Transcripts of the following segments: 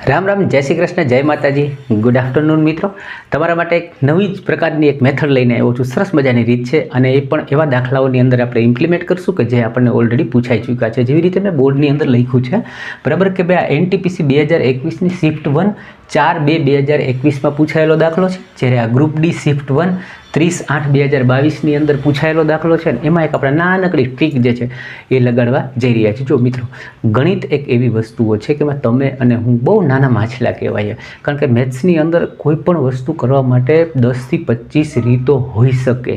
રામ રામ, જય શ્રી કૃષ્ણ, જય માતાજી, ગુડ આફ્ટરનૂન મિત્રો. તમારા માટે એક નવી જ પ્રકારની એક મેથડ લઈને આવ્યો છું. સરસ મજાની રીત છે અને એ પણ એવા દાખલાઓની અંદર આપણે ઇમ્પ્લિમેન્ટ કરશું કે જે આપણને ઓલરેડી પૂછાઈ ચૂક્યા છે. જેવી રીતે મેં બોર્ડની અંદર લખ્યું છે બરાબર કે ભાઈ આ NTPC 2021ની શિફ્ટ 1 4/2/2021માં પૂછાયેલો દાખલો છે. જ્યારે આ ગ્રુપ ડી શિફ્ટ 1 30/8/2022ની અંદર પૂછાયેલો દાખલો છે ને એમાં એક આપણે નાનકડી ટ્રીક જે છે એ લગાડવા જઈ રહ્યા છીએ. જો મિત્રો, ગણિત એક એવી વસ્તુઓ છે કે તમે અને હું બહુ નાના માછલા કહેવાય. કારણ કે મેથ્સની અંદર કોઈ પણ વસ્તુ કરવા માટે 10થી 25 રીતો હોઈ શકે,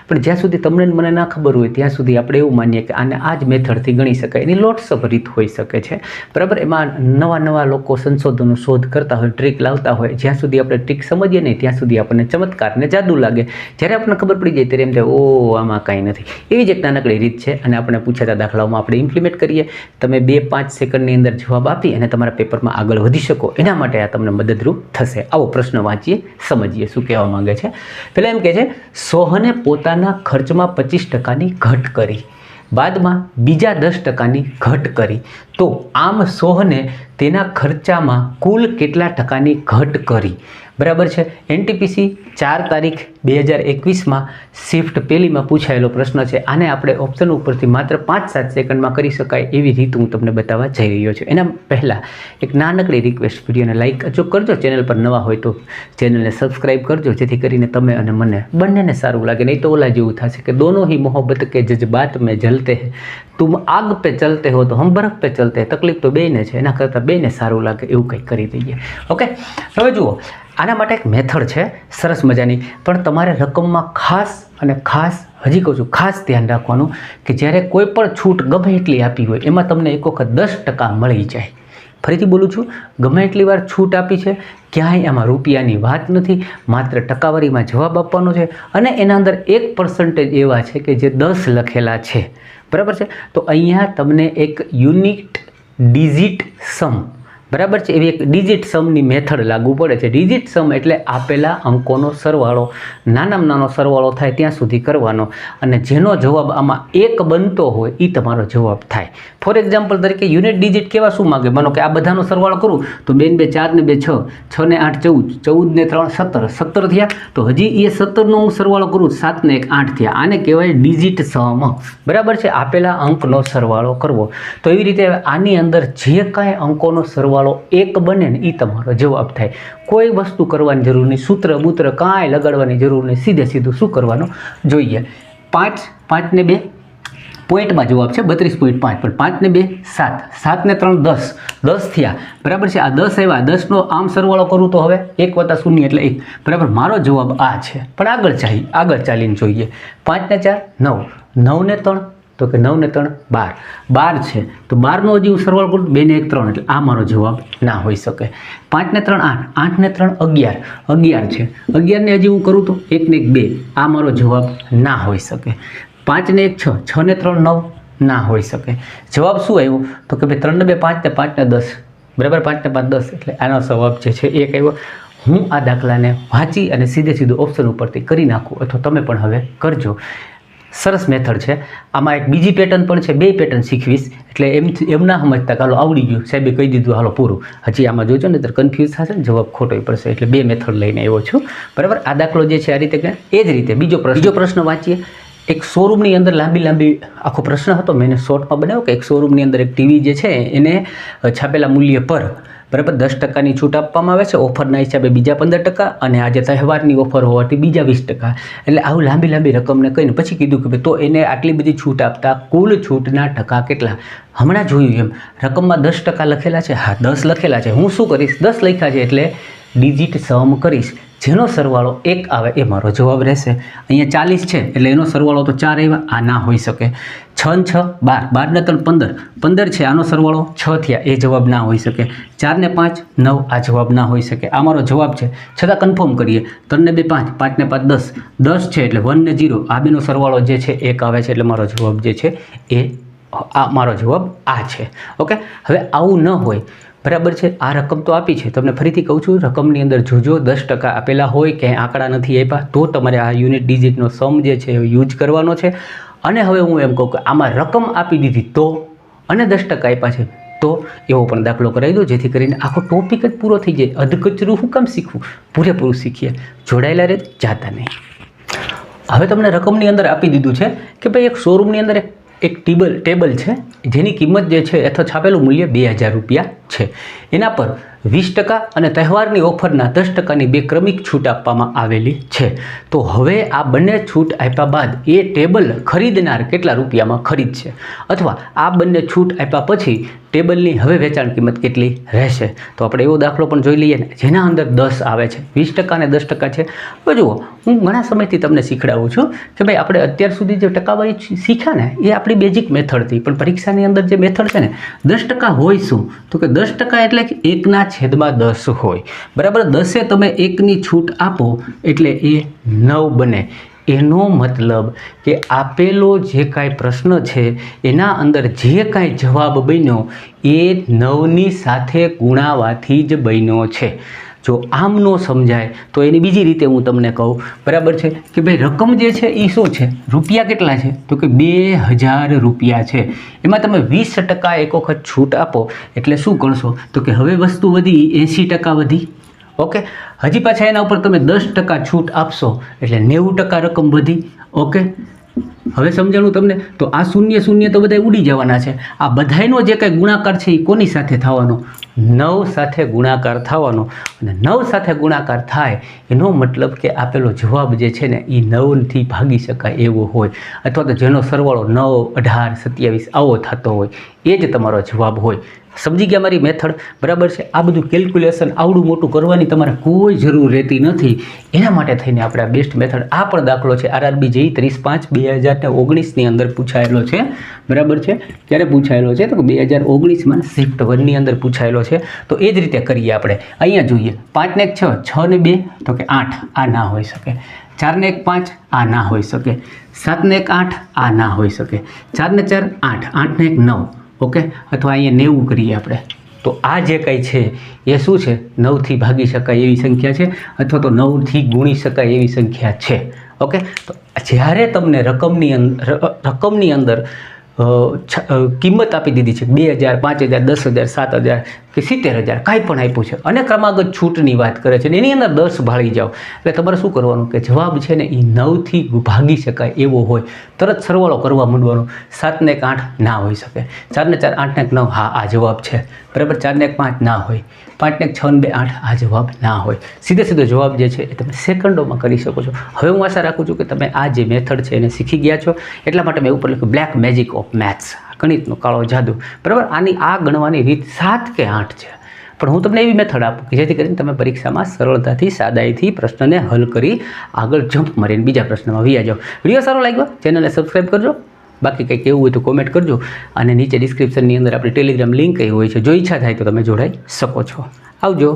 પણ જ્યાં સુધી તમને મને ના ખબર હોય ત્યાં સુધી આપણે એવું માનીએ કે આને આ જ મેથડથી ગણી શકાય. એની લોટ્સ ઓફ રીત હોઈ શકે છે બરાબર. એમાં નવા લોકો સંશોધનો શોધ કરતા હોય, ટ્રીક લાવતા હોય. જ્યાં સુધી આપણે ટ્રીક સમજીએ નહીં ત્યાં સુધી આપણને ચમત્કાર ને જાદુ લાગે. જ્યારે આપણને ખબર પડી જાય ત્યારે એમ થાય ઓ આમાં કાંઈ નથી. એવી જ એક નાનકડી રીત છે અને આપણે પૂછાતા દાખલાઓમાં આપણે ઇમ્પ્લિમેન્ટ કરીએ. તમે 2-5 સેકન્ડની અંદર જવાબ આપી અને તમારા પેપરમાં આગળ વધી શકો એના માટે આ તમને મદદરૂપ થશે. આવો પ્રશ્ન વાંચીએ, સમજીએ શું કહેવા માંગે છે. પહેલાં એમ કહે છે, સોહને પોતાના ખર્ચમાં 25%ની ઘટ કરી, બાદમાં બીજા 10%ની ઘટ કરી, તો આમ સોહને તેના ખર્ચામાં કુલ કેટલા ટકાની ઘટ કરી? બરાબર છે. NTPC 4/2021માં શિફ્ટ પહેલીમાં પૂછાયેલો પ્રશ્ન છે. આને આપણે ઓપ્શન ઉપરથી માત્ર 5-7 સેકન્ડમાં કરી શકાય એવી રીત હું તમને બતાવવા જઈ રહ્યો છું. એના પહેલાં એક નાનકડી રિક્વેસ્ટ, વિડીયોને લાઇક અચૂક કરજો. ચેનલ પર નવા હોય તો ચેનલને સબસ્ક્રાઈબ કરજો, જેથી કરીને તમે અને મને બંનેને સારું લાગે. નહીં તો ઓલા જેવું થશે કે દોનો ही मोहब्बत के जज्बात में जलते हैं, तुम आग पे चलते हो तो हम बर्फ पे चलते हैं. तकलीफ तो બેને છે, એના કરતાં બેને સારું લાગે એવું કંઈક કરી દઈએ. ઓકે, હવે જુઓ, આના માટે એક મેથડ છે સરસ મજાની, પણ તમારે રકમમાં ખાસ હજી કહું છું, ખાસ ધ્યાન રાખવાનું કે જ્યારે કોઈ પણ છૂટ ગમે એટલી આપી હોય એમાં તમને એક વખત 10% મળી જાય. ફરીથી બોલું છું, ગમે એટલી વાર છૂટ આપી છે, ક્યાંય આમાં રૂપિયાની વાત નથી, માત્ર ટકાવારીમાં જવાબ આપવાનો છે. અને એના અંદર 1% એવા છે કે જે 10 લખેલા છે. બરાબર છે. તો અહીંયા તમને એક યુનિટ ડિજિટ સમ, બરાબર છે, એવી એક ડિજિટ સમની મેથડ લાગુ પડે છે. ડિજિટ સમ એટલે આપેલા અંકોનો સરવાળો, નાનામાં નાનો સરવાળો થાય ત્યાં સુધી કરવાનો, અને જેનો જવાબ આમાં 1 બનતો હોય એ તમારો જવાબ થાય. ફોર એક્ઝામ્પલ તરીકે યુનિટ ડિજિટ કેવા શું માગે? માનો કે આ બધાનો સરવાળો કરું તો 2 ને 2 4 ને 2 6, 6 ને 8 14, 14 ને 3 17, 17 થયા. તો હજી એ 17નો હું સરવાળો કરું, 7 ને 1 8 થયા. આને કહેવાય ડિજિટ સમ. બરાબર છે, આપેલા અંકનો સરવાળો કરવો. તો એવી રીતે આની અંદર જે કાંઈ અંકોનો સરવાળો 1 બને ને એ તમારો જવાબ થાય. કોઈ વસ્તુ કરવાની જરૂર નહીં, સૂત્ર બૂત્ર કાંઈ લગાડવાની જરૂર નહીં. સીધું શું કરવાનું જોઈએ? 5 ને 2 પોઈન્ટમાં જવાબ છે 32.5, પણ 5 ને 2 7, 7 ને 3 10, 10 થયા. બરાબર છે. આ 10 આવ્યા, 10નો આમ સરવાળો કરું તો હવે 1 + 0 એટલે 1. બરાબર, મારો જવાબ આ છે. પણ આગળ ચાલીને જોઈએ. 5 ને 4 9, 9 ને 3 તો કે 9 ને 3 12, 12 છે. તો 12નો હજી હું સરવાળો કરું 2 ને 1 3 એટલે આ મારો જવાબ ના હોઈ શકે. 5 ને 3 8, 8 ને 3 11, 11 છે. 11 ને હજી હું કરું તો 1 ને 1 2, આ મારો જવાબ ના હોઈ શકે. 5 ને 1 6, 6 ને 3 9, ના હોઈ શકે. જવાબ શું આવ્યો? તો કે ભાઈ 3 ને 2 5 ને 5 ને 10, બરાબર, 5 ને 5 10 એટલે આનો જવાબ જે છે 1 આવ્યો. હું આ દાખલાને વાંચી અને સીધું ઓપ્શન ઉપરથી કરી નાખું, અથવા તમે પણ હવે કરજો. સરસ મેથડ છે. આમાં એક બીજી પેટર્ન પણ છે, 2 પેટર્ન શીખવીશ. એટલે એમ ના સમજતા કે હાલો આવડી ગયું, સાહેબે કહી દીધું હાલો પૂરું. હજી આમાં જોજો ને તો કન્ફ્યુઝ થશે ને, જવાબ ખોટો પડશે. એટલે 2 મેથડ લઈને આવ્યો છું. બરાબર, આ દાખલો જે છે આ રીતે. એ જ રીતે બીજો પ્રશ્ન વાંચીએ. એક શોરૂમની અંદર લાંબી આખો પ્રશ્ન હતો, મેં એને શોર્ટમાં બનાવ્યો કે એક શોરૂમની અંદર એક ટીવી જે છે એને છાપેલા મૂલ્ય પર બરાબર 10%ની છૂટ આપવામાં આવે છે. ઓફરના હિસાબે બીજા 15%, અને આજે તહેવારની ઓફર હોવાથી બીજા 20%. એટલે આવું લાંબી રકમને કહીને પછી કીધું કે ભાઈ તો એને આટલી બધી છૂટ આપતા કુલ છૂટના ટકા કેટલા? હમણાં જોયું એમ રકમમાં 10% લખેલા છે. હા, 10 લખેલા છે. હું શું કરીશ? 10 લખ્યા છે એટલે ડિજિટ સમ કરીશ. જેનો સરવાળો 1 આવે એ મારો જવાબ રહેશે. અહીંયા 40 છે એટલે એનો સરવાળો તો 4 આવ્યા, આ ના હોઈ શકે. 6 ને 6 12, 12 ને 3 15, 15 છે. આનો સરવાળો 6 થયા, એ જવાબ ના હોઈ શકે. 4 ને 5 9, આ જવાબ ના હોઈ શકે. આ મારો જવાબ છે. છતાં કન્ફર્મ કરીએ. 3 ને 2 5, 5 ને 5 10, 10 છે એટલે 1 ને 0, આ બેનો સરવાળો જે છે 1 આવે છે. એટલે મારો જવાબ જે છે એ આ મારો જવાબ આ છે. ઓકે, હવે આવું ન હોય, બરાબર છે. આ રકમ તો આપી છે, તમને ફરીથી કહું છું, રકમની અંદર જોજો 10% આપેલા હોય, ક્યાંય આંકડા નથી આપ્યા, તો તમારે આ યુનિટ ડિજિટનો સમ જે છે એ યુઝ કરવાનો છે. અને હવે હું એમ કહું કે આમાં રકમ આપી દીધી તો, અને 10% આપ્યા છે તો એવો પણ દાખલો કરાવી દો, જેથી કરીને આખો ટોપિક જ પૂરો થઈ જાય. અધકચરું શું કામ શીખવું, પૂરેપૂરું શીખીએ. જોડાયેલા રહે, જાતા નહીં. હવે તમને રકમની અંદર આપી દીધું છે કે ભાઈ એક શોરૂમની અંદર એક ટેબલ છે જેની કિંમત જે છે અથવા છાપેલું મૂલ્ય 2000 રૂપિયા છે. એના પર 20% અને તહેવારની ઓફરના 10%ની 2 ક્રમિક છૂટ આપવામાં આવેલી છે. તો હવે આ બંને છૂટ આપ્યા બાદ એ ટેબલ ખરીદનાર કેટલા રૂપિયામાં ખરીદશે, અથવા આ બંને છૂટ આપ્યા પછી ટેબલની હવે વેચાણ કિંમત કેટલી રહેશે. તો આપણે એવો દાખલો પણ જોઈ લઈએ ને, જેના અંદર 10 આવે છે, 20% અને 10% છે. હવે જુઓ, હું ઘણા સમયથી તમને શીખડાવું છું કે ભાઈ આપણે અત્યાર સુધી જે ટકાવારી શીખ્યા ને એ આપણી બેઝિક મેથડ હતી, પણ પરીક્ષાની અંદર જે મેથડ છે ને 10% હોય શું, તો કે 10% એટલે કે 1/10 હોય. બરાબર, 10એ તમે 1ની છૂટ આપો એટલે એ 9 બને. એનો મતલબ કે આપેલો જે કાંઈ પ્રશ્ન છે એના અંદર જે કાંઈ જવાબ બન્યો એ 9ની સાથે ગુણાવાથી જ બન્યો છે. જો આમ ન સમજાય તો એની બીજી રીતે હું તમને કહું, બરાબર છે, કે ભાઈ રકમ જે છે એ શું છે, રૂપિયા કેટલા છે, તો કે 2000 રૂપિયા છે. એમાં તમે 20% એક વખત છૂટ આપો એટલે શું કરશો, તો કે હવે વસ્તુ વધી 80% વધી. ઓકે, હજી પાછા એના ઉપર તમે 10% છૂટ આપશો એટલે 90% રકમ વધી. ઓકે, હવે સમજાણું તમને. તો આ 0 તો બધા ઉડી જવાના છે. આ બધાયનો જે કંઈ ગુણાકાર છે એ કોની સાથે થવાનો, 9 સાથે ગુણાકાર થવાનો. અને 9 સાથે ગુણાકાર થાય એનો મતલબ કે આપેલો જવાબ જે છે ને એ 9થી ભાગી શકાય એવો હોય, અથવા તો જેનો સરવાળો 9, 18, 27 આવો થતો હોય, એ જ તમારો જવાબ હોય. સમજી ગયા મારી મેથડ, બરાબર છે. આ બધું કેલ્ક્યુલેશન આવડું મોટું કરવાની તમારે કોઈ જરૂર રહેતી નથી. એના માટે થઈને આપણે આ બેસ્ટ મેથડ, આ પણ દાખલો છે RRB JEE 30/5/2019ની અંદર પૂછાયેલો છે. બરાબર છે, ક્યારે પૂછાયેલો છે, તો 2019માં શિફ્ટ 1ની અંદર પૂછાયેલો છે. તો એ જ રીતે કરીએ આપણે. અહીંયા જોઈએ, 5 ને 1 6, 6 ને 2 તો કે 8, આ ના હોઈ શકે. 4 ને 1 5, આ ના હોઈ શકે. 7 ને 1 8, આ ના હોઈ શકે. 4 ને 4 8, 8 ને 1 9. ઓકે, અથવા અહીંયા 90 કરીએ આપણે. તો આ જે કંઈ છે એ શું છે, 9થી ભાગી શકાય એવી સંખ્યા છે, અથવા તો 9થી ગુણી શકાય એવી સંખ્યા છે. ઓકે, તો જ્યારે તમને રકમની અંદર કિંમત આપી દીધી છે 2000, 5000, 10000, 7000 કે 70000 કાંઈ પણ આપ્યું છે, અને ક્રમાંકગત છૂટની વાત કરે છે, એની અંદર 10 ભાળી જાઓ એટલે તમારે શું કરવાનું કે જવાબ છે ને એ 9થી ભાગી શકાય એવો હોય, તરત સરવાળો કરવા માંડવાનો. 7 ને 1 8 ના હોઈ શકે. 4 ને 4 8 ને 1 9, હા આ જવાબ છે. બરાબર, 4 ને 1 5 ના હોય. 5 ને 1 6 ને 2 8, આ જવાબ ના હોય. સીધો જવાબ જે છે એ તમે સેકન્ડોમાં કરી શકો છો. હવે હું આશા રાખું છું કે તમે આ જે મેથડ છે એને શીખી ગયા છો. એટલા માટે મેં ઉપર લખ્યું બ્લેક મેજિક ઓફ મેથ્સ, ગણિતનો કાળો જાદુ. બરાબર, આની આ ગણવાની રીત 7 કે 8 છે, પણ હું તમને એવી મેથડ આપું કે જેથી કરીને તમે પરીક્ષામાં સરળતાથી સાદાઈથી પ્રશ્નને હલ કરી આગળ જમ્પ મારીને બીજા પ્રશ્નમાં વયા જાઓ. વિડીયો સારો લાગ્યો, ચેનલને સબસ્ક્રાઈબ કરજો. બાકી કંઈ કહેવું હોય તો કોમેન્ટ કરજો, અને નીચે ડિસ્ક્રિપ્શનની અંદર આપણી ટેલિગ્રામ લિંક કઈ હોય છે, જો ઈચ્છા થાય તો તમે જોડાઈ શકો છો. આવજો.